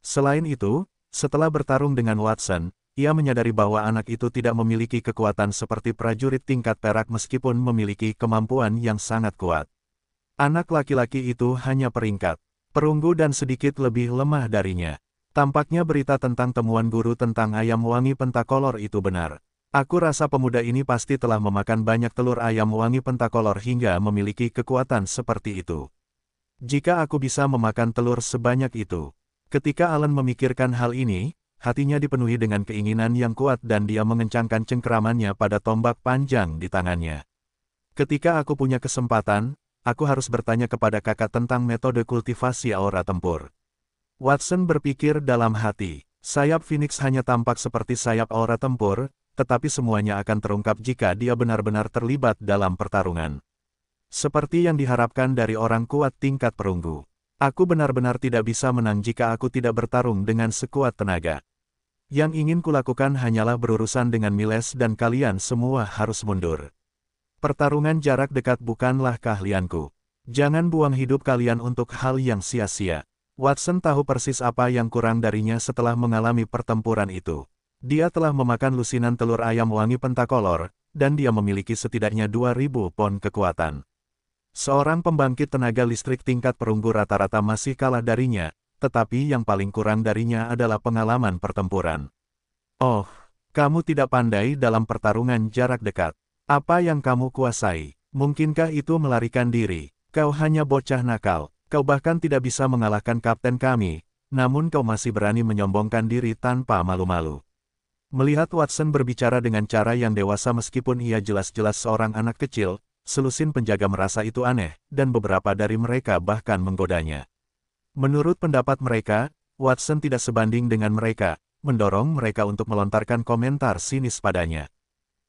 Selain itu, setelah bertarung dengan Watson, ia menyadari bahwa anak itu tidak memiliki kekuatan seperti prajurit tingkat perak meskipun memiliki kemampuan yang sangat kuat. Anak laki-laki itu hanya peringkat perunggu dan sedikit lebih lemah darinya. Tampaknya berita tentang temuan guru tentang ayam wangi pentakolor itu benar. Aku rasa pemuda ini pasti telah memakan banyak telur ayam wangi pentakolor hingga memiliki kekuatan seperti itu. Jika aku bisa memakan telur sebanyak itu. Ketika Alan memikirkan hal ini, hatinya dipenuhi dengan keinginan yang kuat dan dia mengencangkan cengkeramannya pada tombak panjang di tangannya. Ketika aku punya kesempatan, aku harus bertanya kepada kakak tentang metode kultivasi aura tempur. Watson berpikir dalam hati, sayap Phoenix hanya tampak seperti sayap aura tempur, tetapi semuanya akan terungkap jika dia benar-benar terlibat dalam pertarungan. Seperti yang diharapkan dari orang kuat tingkat perunggu. Aku benar-benar tidak bisa menang jika aku tidak bertarung dengan sekuat tenaga. Yang ingin kulakukan hanyalah berurusan dengan Miles dan kalian semua harus mundur. Pertarungan jarak dekat bukanlah keahlianku. Jangan buang hidup kalian untuk hal yang sia-sia. Watson tahu persis apa yang kurang darinya setelah mengalami pertempuran itu. Dia telah memakan lusinan telur ayam wangi pentakolor, dan dia memiliki setidaknya 2000 pon kekuatan. Seorang pembangkit tenaga listrik tingkat perunggu rata-rata masih kalah darinya, tetapi yang paling kurang darinya adalah pengalaman pertempuran. Oh, kamu tidak pandai dalam pertarungan jarak dekat. Apa yang kamu kuasai? Mungkinkah itu melarikan diri? Kau hanya bocah nakal, kau bahkan tidak bisa mengalahkan kapten kami, namun kau masih berani menyombongkan diri tanpa malu-malu. Melihat Watson berbicara dengan cara yang dewasa meskipun ia jelas-jelas seorang anak kecil, selusin penjaga merasa itu aneh, dan beberapa dari mereka bahkan menggodanya. Menurut pendapat mereka, Watson tidak sebanding dengan mereka, mendorong mereka untuk melontarkan komentar sinis padanya.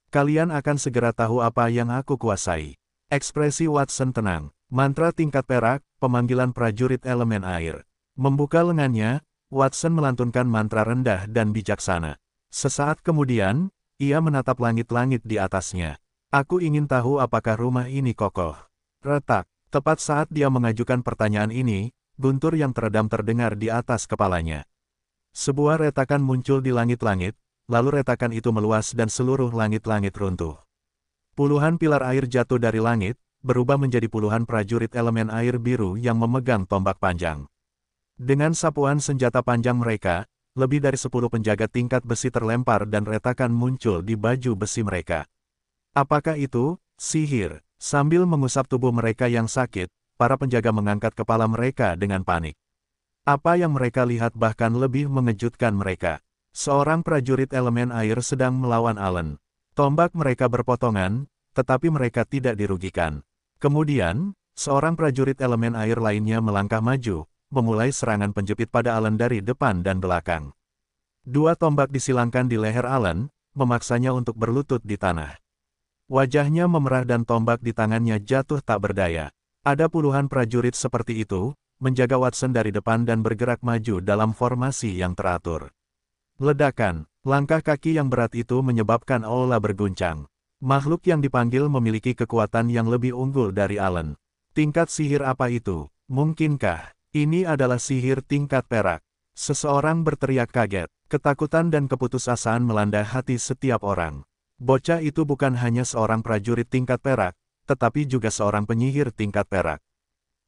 Kalian akan segera tahu apa yang aku kuasai. Ekspresi Watson tenang, Mantra tingkat perak, pemanggilan prajurit elemen air. Membuka lengannya, Watson melantunkan mantra rendah dan bijaksana. Sesaat kemudian, ia menatap langit-langit di atasnya. Aku ingin tahu apakah rumah ini kokoh. Retak. Tepat saat dia mengajukan pertanyaan ini, guntur yang teredam terdengar di atas kepalanya. Sebuah retakan muncul di langit-langit, lalu retakan itu meluas dan seluruh langit-langit runtuh. Puluhan pilar air jatuh dari langit, berubah menjadi puluhan prajurit elemen air biru yang memegang tombak panjang. Dengan sapuan senjata panjang mereka, lebih dari 10 penjaga tingkat besi terlempar dan retakan muncul di baju besi mereka. Apakah itu sihir? Sambil mengusap tubuh mereka yang sakit, para penjaga mengangkat kepala mereka dengan panik. Apa yang mereka lihat bahkan lebih mengejutkan mereka. Seorang prajurit elemen air sedang melawan Allen. Tombak mereka berpotongan, tetapi mereka tidak dirugikan. Kemudian, seorang prajurit elemen air lainnya melangkah maju, memulai serangan penjepit pada Allen dari depan dan belakang. Dua tombak disilangkan di leher Allen, memaksanya untuk berlutut di tanah. Wajahnya memerah dan tombak di tangannya jatuh tak berdaya. Ada puluhan prajurit seperti itu, menjaga Watson dari depan dan bergerak maju dalam formasi yang teratur. Ledakan, langkah kaki yang berat itu menyebabkan aula berguncang. Makhluk yang dipanggil memiliki kekuatan yang lebih unggul dari Allen. Tingkat sihir apa itu? Mungkinkah ini adalah sihir tingkat perak? Seseorang berteriak kaget. Ketakutan dan keputusasaan melanda hati setiap orang. Bocah itu bukan hanya seorang prajurit tingkat perak, tetapi juga seorang penyihir tingkat perak.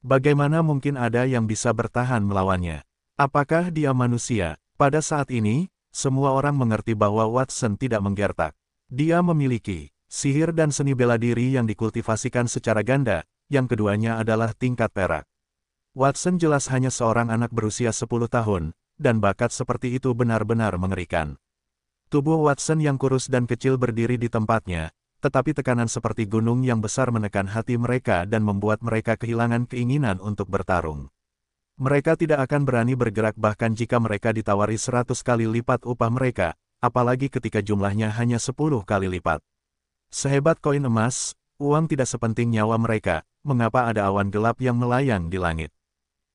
Bagaimana mungkin ada yang bisa bertahan melawannya? Apakah dia manusia? Pada saat ini, semua orang mengerti bahwa Watson tidak menggertak. Dia memiliki sihir dan seni bela diri yang dikultivasikan secara ganda, yang keduanya adalah tingkat perak. Watson jelas hanya seorang anak berusia 10 tahun, dan bakat seperti itu benar-benar mengerikan. Tubuh Watson yang kurus dan kecil berdiri di tempatnya, tetapi tekanan seperti gunung yang besar menekan hati mereka dan membuat mereka kehilangan keinginan untuk bertarung. Mereka tidak akan berani bergerak bahkan jika mereka ditawari 100 kali lipat upah mereka, apalagi ketika jumlahnya hanya 10 kali lipat. Sehebat koin emas, uang tidak sepenting nyawa mereka, mengapa ada awan gelap yang melayang di langit.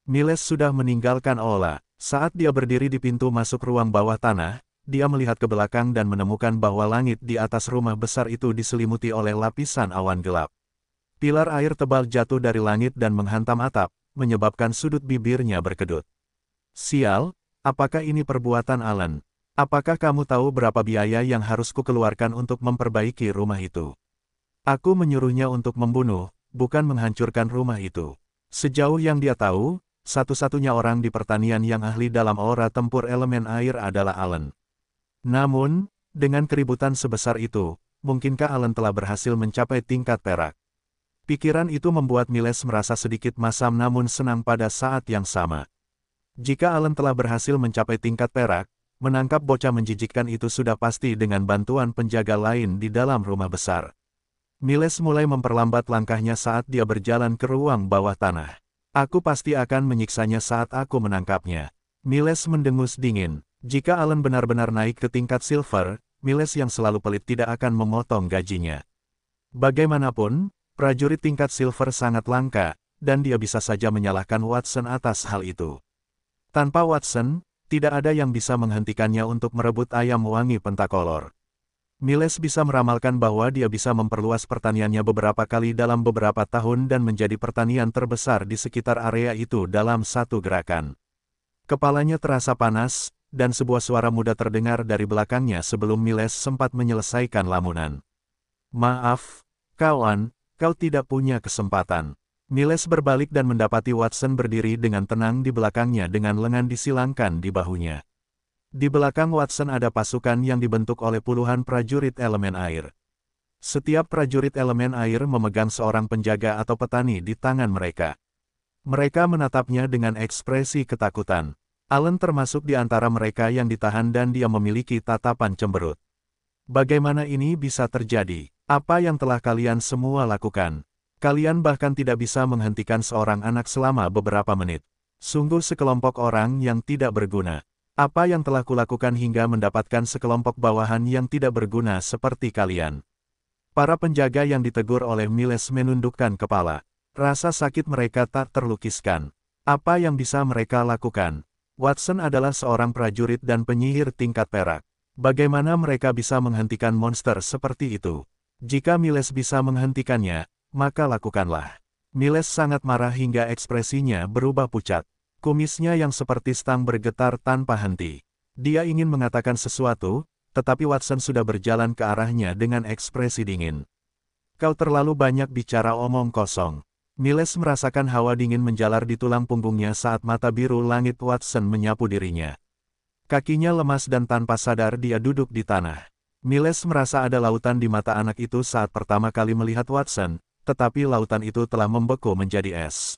Miles sudah meninggalkan aula. Saat dia berdiri di pintu masuk ruang bawah tanah, dia melihat ke belakang dan menemukan bahwa langit di atas rumah besar itu diselimuti oleh lapisan awan gelap. Pilar air tebal jatuh dari langit dan menghantam atap, menyebabkan sudut bibirnya berkedut. Sial, apakah ini perbuatan Allen? Apakah kamu tahu berapa biaya yang harus kukeluarkan untuk memperbaiki rumah itu? Aku menyuruhnya untuk membunuh, bukan menghancurkan rumah itu. Sejauh yang dia tahu, satu-satunya orang di pertanian yang ahli dalam aura tempur elemen air adalah Allen. Namun, dengan keributan sebesar itu, mungkinkah Allen telah berhasil mencapai tingkat perak? Pikiran itu membuat Miles merasa sedikit masam namun senang pada saat yang sama. Jika Allen telah berhasil mencapai tingkat perak, menangkap bocah menjijikkan itu sudah pasti dengan bantuan penjaga lain di dalam rumah besar. Miles mulai memperlambat langkahnya saat dia berjalan ke ruang bawah tanah. Aku pasti akan menyiksanya saat aku menangkapnya. Miles mendengus dingin. Jika Allen benar-benar naik ke tingkat silver, Miles yang selalu pelit tidak akan memotong gajinya. Bagaimanapun, prajurit tingkat silver sangat langka, dan dia bisa saja menyalahkan Watson atas hal itu. Tanpa Watson, tidak ada yang bisa menghentikannya untuk merebut ayam wangi pentakolor. Miles bisa meramalkan bahwa dia bisa memperluas pertaniannya beberapa kali dalam beberapa tahun dan menjadi pertanian terbesar di sekitar area itu dalam satu gerakan. Kepalanya terasa panas, dan sebuah suara muda terdengar dari belakangnya sebelum Miles sempat menyelesaikan lamunan. Maaf, kawan, kau tidak punya kesempatan. Miles berbalik dan mendapati Watson berdiri dengan tenang di belakangnya dengan lengan disilangkan di bahunya. Di belakang Watson ada pasukan yang dibentuk oleh puluhan prajurit elemen air. Setiap prajurit elemen air memegang seorang penjaga atau petani di tangan mereka. Mereka menatapnya dengan ekspresi ketakutan. Allen termasuk di antara mereka yang ditahan dan dia memiliki tatapan cemberut. Bagaimana ini bisa terjadi? Apa yang telah kalian semua lakukan? Kalian bahkan tidak bisa menghentikan seorang anak selama beberapa menit. Sungguh sekelompok orang yang tidak berguna. Apa yang telah kulakukan hingga mendapatkan sekelompok bawahan yang tidak berguna seperti kalian? Para penjaga yang ditegur oleh Miles menundukkan kepala. Rasa sakit mereka tak terlukiskan. Apa yang bisa mereka lakukan? Watson adalah seorang prajurit dan penyihir tingkat perak. Bagaimana mereka bisa menghentikan monster seperti itu? Jika Miles bisa menghentikannya, maka lakukanlah. Miles sangat marah hingga ekspresinya berubah pucat. Kumisnya yang seperti stang bergetar tanpa henti. Dia ingin mengatakan sesuatu, tetapi Watson sudah berjalan ke arahnya dengan ekspresi dingin. Kau terlalu banyak bicara omong kosong. Miles merasakan hawa dingin menjalar di tulang punggungnya saat mata biru langit Watson menyapu dirinya. Kakinya lemas dan tanpa sadar dia duduk di tanah. Miles merasa ada lautan di mata anak itu saat pertama kali melihat Watson, tetapi lautan itu telah membeku menjadi es.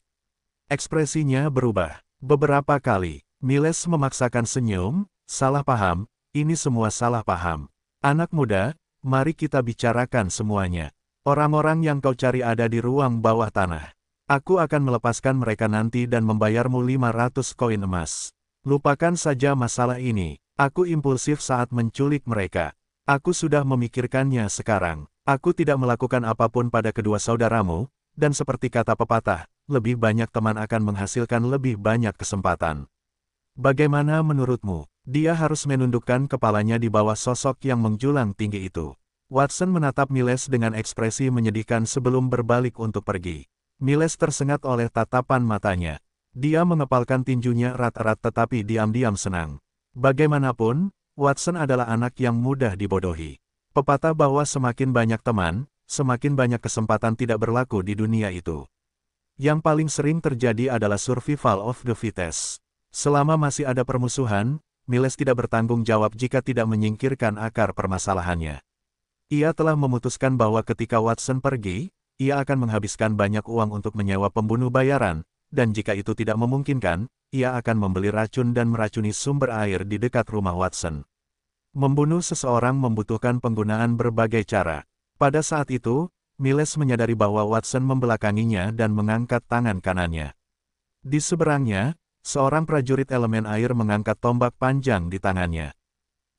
Ekspresinya berubah. Beberapa kali, Miles memaksakan senyum, salah paham, ini semua salah paham. Anak muda, mari kita bicarakan semuanya. Orang-orang yang kau cari ada di ruang bawah tanah. Aku akan melepaskan mereka nanti dan membayarmu 500 koin emas. Lupakan saja masalah ini. Aku impulsif saat menculik mereka. Aku sudah memikirkannya sekarang. Aku tidak melakukan apapun pada kedua saudaramu, dan seperti kata pepatah, lebih banyak teman akan menghasilkan lebih banyak kesempatan. Bagaimana menurutmu? Dia harus menundukkan kepalanya di bawah sosok yang menjulang tinggi itu. Watson menatap Miles dengan ekspresi menyedihkan sebelum berbalik untuk pergi. Miles tersengat oleh tatapan matanya. Dia mengepalkan tinjunya erat-erat tetapi diam-diam senang. Bagaimanapun, Watson adalah anak yang mudah dibodohi. Pepatah bahwa semakin banyak teman, semakin banyak kesempatan tidak berlaku di dunia itu. Yang paling sering terjadi adalah survival of the fittest. Selama masih ada permusuhan, Miles tidak bertanggung jawab jika tidak menyingkirkan akar permasalahannya. Ia telah memutuskan bahwa ketika Watson pergi, ia akan menghabiskan banyak uang untuk menyewa pembunuh bayaran, dan jika itu tidak memungkinkan, ia akan membeli racun dan meracuni sumber air di dekat rumah Watson. Membunuh seseorang membutuhkan penggunaan berbagai cara. Pada saat itu, Miles menyadari bahwa Watson membelakanginya dan mengangkat tangan kanannya. Di seberangnya, seorang prajurit elemen air mengangkat tombak panjang di tangannya.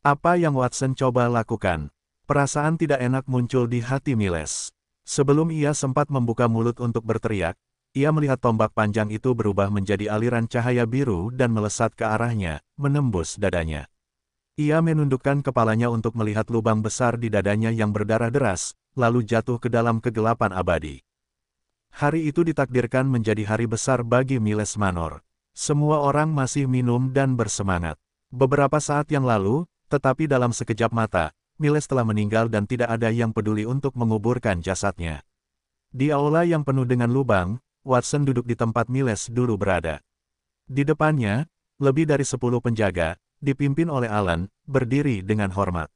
Apa yang Watson coba lakukan? Perasaan tidak enak muncul di hati Miles. Sebelum ia sempat membuka mulut untuk berteriak, ia melihat tombak panjang itu berubah menjadi aliran cahaya biru dan melesat ke arahnya, menembus dadanya. Ia menundukkan kepalanya untuk melihat lubang besar di dadanya yang berdarah deras, lalu jatuh ke dalam kegelapan abadi. Hari itu ditakdirkan menjadi hari besar bagi Miles Manor. Semua orang masih minum dan bersemangat. Beberapa saat yang lalu, tetapi dalam sekejap mata, Miles telah meninggal dan tidak ada yang peduli untuk menguburkan jasadnya. Di aula yang penuh dengan lubang, Watson duduk di tempat Miles dulu berada. Di depannya, lebih dari 10 penjaga, dipimpin oleh Alan, berdiri dengan hormat.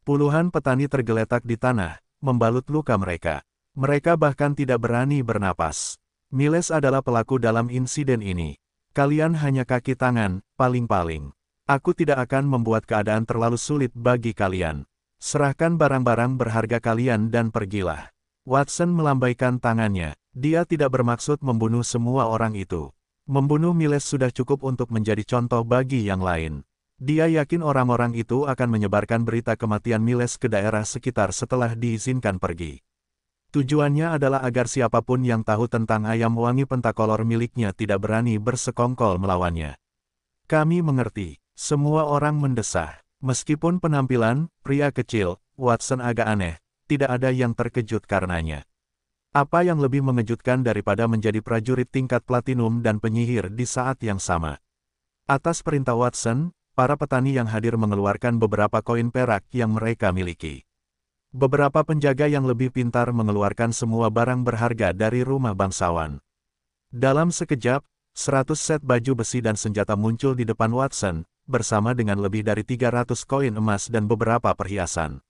Puluhan petani tergeletak di tanah, membalut luka mereka. Mereka bahkan tidak berani bernapas. Miles adalah pelaku dalam insiden ini. Kalian hanya kaki tangan, paling-paling. Aku tidak akan membuat keadaan terlalu sulit bagi kalian. Serahkan barang-barang berharga kalian dan pergilah. Watson melambaikan tangannya. Dia tidak bermaksud membunuh semua orang itu. Membunuh Miles sudah cukup untuk menjadi contoh bagi yang lain. Dia yakin orang-orang itu akan menyebarkan berita kematian Miles ke daerah sekitar setelah diizinkan pergi. Tujuannya adalah agar siapapun yang tahu tentang ayam wangi pentakolor miliknya tidak berani bersekongkol melawannya. Kami mengerti. Semua orang mendesah. Meskipun penampilan pria kecil, Watson agak aneh, tidak ada yang terkejut karenanya. Apa yang lebih mengejutkan daripada menjadi prajurit tingkat platinum dan penyihir di saat yang sama? Atas perintah Watson, para petani yang hadir mengeluarkan beberapa koin perak yang mereka miliki. Beberapa penjaga yang lebih pintar mengeluarkan semua barang berharga dari rumah bangsawan. Dalam sekejap, 100 set baju besi dan senjata muncul di depan Watson, bersama dengan lebih dari 300 koin emas dan beberapa perhiasan.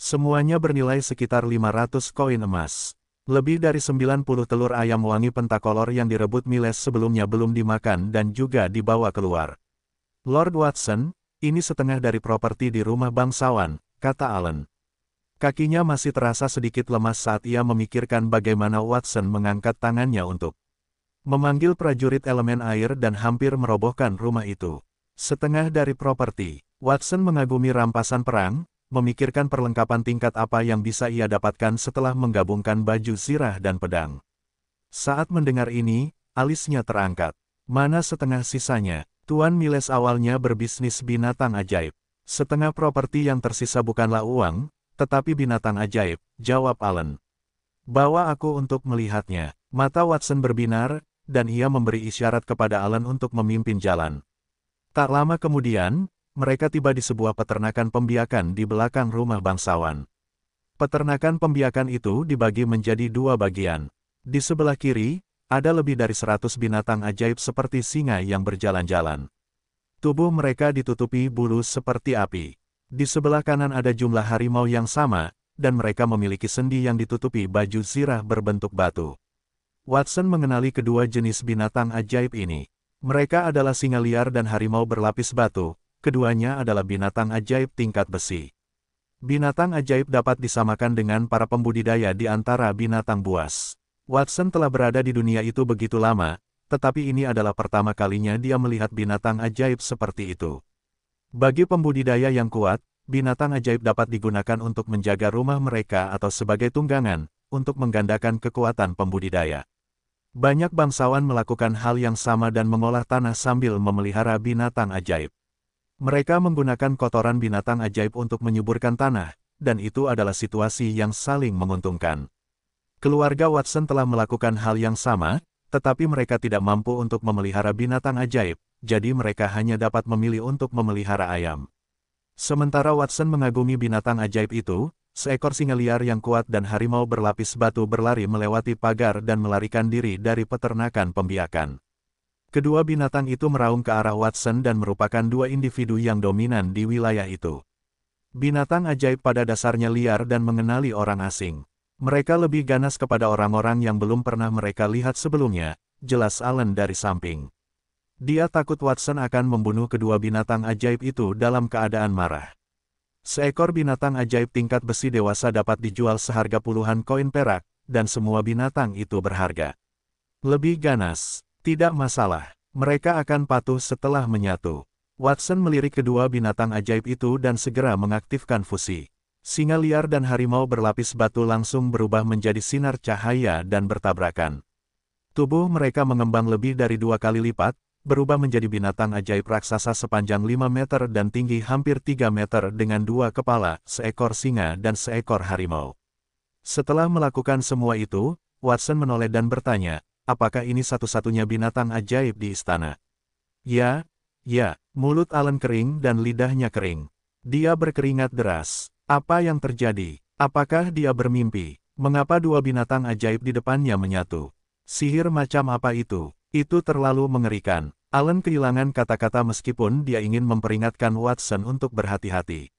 Semuanya bernilai sekitar 500 koin emas. Lebih dari 90 telur ayam wangi pentakolor yang direbut Miles sebelumnya belum dimakan dan juga dibawa keluar. Lord Watson, ini setengah dari properti di rumah bangsawan, kata Alan. Kakinya masih terasa sedikit lemas saat ia memikirkan bagaimana Watson mengangkat tangannya untuk memanggil prajurit elemen air dan hampir merobohkan rumah itu. Setengah dari properti, Watson mengagumi rampasan perang, memikirkan perlengkapan tingkat apa yang bisa ia dapatkan setelah menggabungkan baju zirah dan pedang. Saat mendengar ini, alisnya terangkat. Mana setengah sisanya? Tuan Miles awalnya berbisnis binatang ajaib. Setengah properti yang tersisa bukanlah uang, tetapi binatang ajaib, jawab Alan. Bawa aku untuk melihatnya. Mata Watson berbinar, dan ia memberi isyarat kepada Alan untuk memimpin jalan. Tak lama kemudian, mereka tiba di sebuah peternakan pembiakan di belakang rumah bangsawan. Peternakan pembiakan itu dibagi menjadi dua bagian. Di sebelah kiri, ada lebih dari 100 binatang ajaib seperti singa yang berjalan-jalan. Tubuh mereka ditutupi bulu seperti api. Di sebelah kanan ada jumlah harimau yang sama, dan mereka memiliki sendi yang ditutupi baju zirah berbentuk batu. Watson mengenali kedua jenis binatang ajaib ini. Mereka adalah singa liar dan harimau berlapis batu, keduanya adalah binatang ajaib tingkat besi. Binatang ajaib dapat disamakan dengan para pembudidaya di antara binatang buas. Watson telah berada di dunia itu begitu lama, tetapi ini adalah pertama kalinya dia melihat binatang ajaib seperti itu. Bagi pembudidaya yang kuat, binatang ajaib dapat digunakan untuk menjaga rumah mereka atau sebagai tunggangan, untuk menggandakan kekuatan pembudidaya. Banyak bangsawan melakukan hal yang sama dan mengolah tanah sambil memelihara binatang ajaib. Mereka menggunakan kotoran binatang ajaib untuk menyuburkan tanah, dan itu adalah situasi yang saling menguntungkan. Keluarga Watson telah melakukan hal yang sama, tetapi mereka tidak mampu untuk memelihara binatang ajaib, jadi mereka hanya dapat memilih untuk memelihara ayam. Sementara Watson mengagumi binatang ajaib itu, seekor singa liar yang kuat dan harimau berlapis batu berlari melewati pagar dan melarikan diri dari peternakan pembiakan. Kedua binatang itu meraung ke arah Watson dan merupakan dua individu yang dominan di wilayah itu. Binatang ajaib pada dasarnya liar dan mengenali orang asing. Mereka lebih ganas kepada orang-orang yang belum pernah mereka lihat sebelumnya, jelas Alan dari samping. Dia takut Watson akan membunuh kedua binatang ajaib itu dalam keadaan marah. Seekor binatang ajaib tingkat besi dewasa dapat dijual seharga puluhan koin perak, dan semua binatang itu berharga. Lebih ganas, tidak masalah. Mereka akan patuh setelah menyatu. Watson melirik kedua binatang ajaib itu dan segera mengaktifkan fusi. Singa liar dan harimau berlapis batu langsung berubah menjadi sinar cahaya dan bertabrakan. Tubuh mereka mengembang lebih dari 2 kali lipat, berubah menjadi binatang ajaib raksasa sepanjang 5 meter dan tinggi hampir 3 meter dengan 2 kepala, seekor singa dan seekor harimau. Setelah melakukan semua itu, Watson menoleh dan bertanya, apakah ini satu-satunya binatang ajaib di istana? Ya, mulut Alan kering dan lidahnya kering. Dia berkeringat deras. Apa yang terjadi? Apakah dia bermimpi? Mengapa dua binatang ajaib di depannya menyatu? Sihir macam apa itu? Itu terlalu mengerikan. Alan kehilangan kata-kata meskipun dia ingin memperingatkan Watson untuk berhati-hati.